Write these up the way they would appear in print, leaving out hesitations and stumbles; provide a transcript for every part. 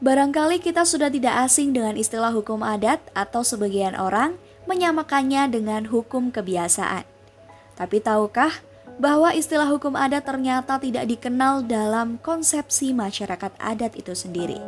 Barangkali kita sudah tidak asing dengan istilah hukum adat atau sebagian orang menyamakannya dengan hukum kebiasaan. Tapi tahukah bahwa istilah hukum adat ternyata tidak dikenal dalam konsepsi masyarakat adat itu sendiri?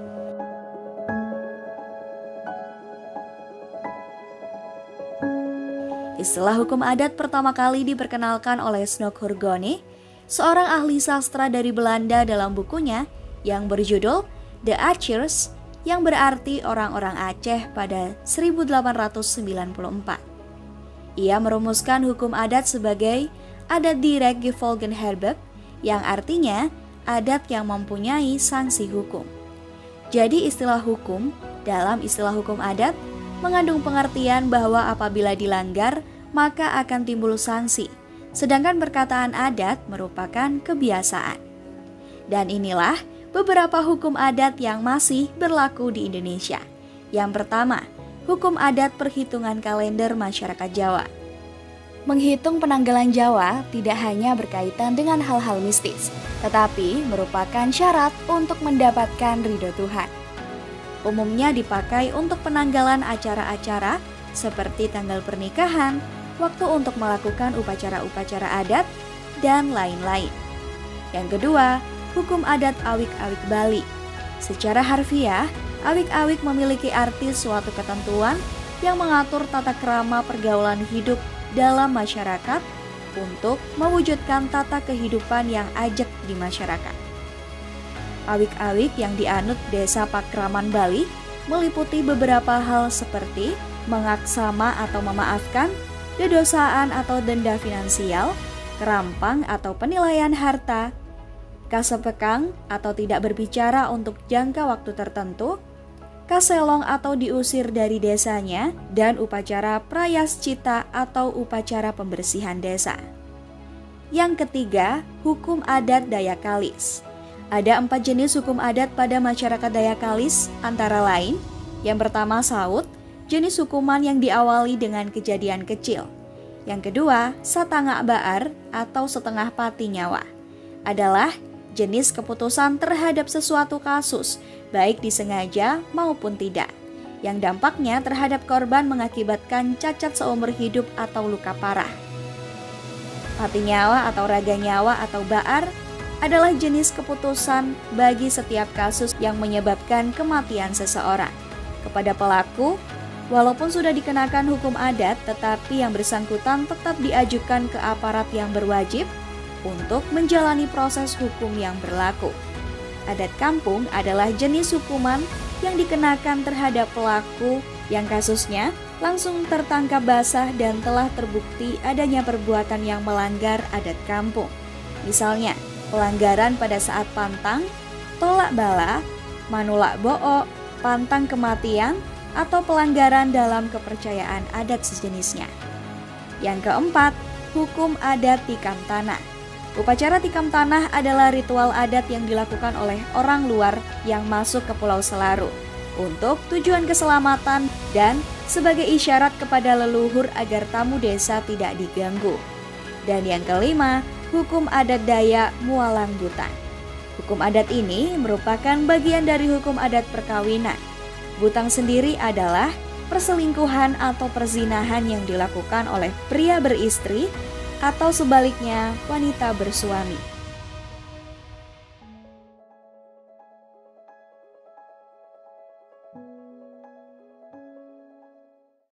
Istilah hukum adat pertama kali diperkenalkan oleh Snoek Hurgone, seorang ahli sastra dari Belanda dalam bukunya yang berjudul The Acers, yang berarti orang-orang Aceh pada 1894. Ia merumuskan hukum adat sebagai adat direct gevolgenhebbig, yang artinya adat yang mempunyai sanksi hukum. Jadi istilah hukum dalam istilah hukum adat mengandung pengertian bahwa apabila dilanggar maka akan timbul sanksi, sedangkan perkataan adat merupakan kebiasaan. Dan inilah beberapa hukum adat yang masih berlaku di Indonesia. Yang pertama, hukum adat perhitungan kalender masyarakat Jawa. Menghitung penanggalan Jawa tidak hanya berkaitan dengan hal-hal mistis, tetapi merupakan syarat untuk mendapatkan ridho Tuhan. Umumnya dipakai untuk penanggalan acara-acara seperti tanggal pernikahan, waktu untuk melakukan upacara-upacara adat, dan lain-lain. Yang kedua, hukum adat awik-awik Bali. Secara harfiah, awik-awik memiliki arti suatu ketentuan yang mengatur tata krama pergaulan hidup dalam masyarakat untuk mewujudkan tata kehidupan yang ajak di masyarakat. Awik-awik yang dianut Desa Pakraman Bali meliputi beberapa hal seperti mengaksama atau memaafkan, dedosaan atau denda finansial, kerampang atau penilaian harta, kasepekang atau tidak berbicara untuk jangka waktu tertentu, kaselong atau diusir dari desanya, dan upacara prayascita atau upacara pembersihan desa. Yang ketiga, hukum adat Dayak Kalis. Ada 4 jenis hukum adat pada masyarakat Dayak Kalis, antara lain, yang pertama saut, jenis hukuman yang diawali dengan kejadian kecil. Yang kedua, satanga baar atau setengah pati nyawa, adalah jenis keputusan terhadap sesuatu kasus, baik disengaja maupun tidak, yang dampaknya terhadap korban mengakibatkan cacat seumur hidup atau luka parah. Pati nyawa atau raga nyawa atau baar adalah jenis keputusan bagi setiap kasus yang menyebabkan kematian seseorang. Kepada pelaku, walaupun sudah dikenakan hukum adat, tetapi yang bersangkutan tetap diajukan ke aparat yang berwajib untuk menjalani proses hukum yang berlaku. Adat kampung adalah jenis hukuman yang dikenakan terhadap pelaku yang kasusnya langsung tertangkap basah dan telah terbukti adanya perbuatan yang melanggar adat kampung. Misalnya, pelanggaran pada saat pantang, tolak bala, manulak bo'o, pantang kematian, atau pelanggaran dalam kepercayaan adat sejenisnya. Yang keempat, hukum adat tikam tanah. Upacara tikam tanah adalah ritual adat yang dilakukan oleh orang luar yang masuk ke Pulau Selaru untuk tujuan keselamatan dan sebagai isyarat kepada leluhur agar tamu desa tidak diganggu. Dan yang kelima, hukum adat Dayak Mualang Butang. Hukum adat ini merupakan bagian dari hukum adat perkawinan. Butang sendiri adalah perselingkuhan atau perzinahan yang dilakukan oleh pria beristri atau sebaliknya wanita bersuami.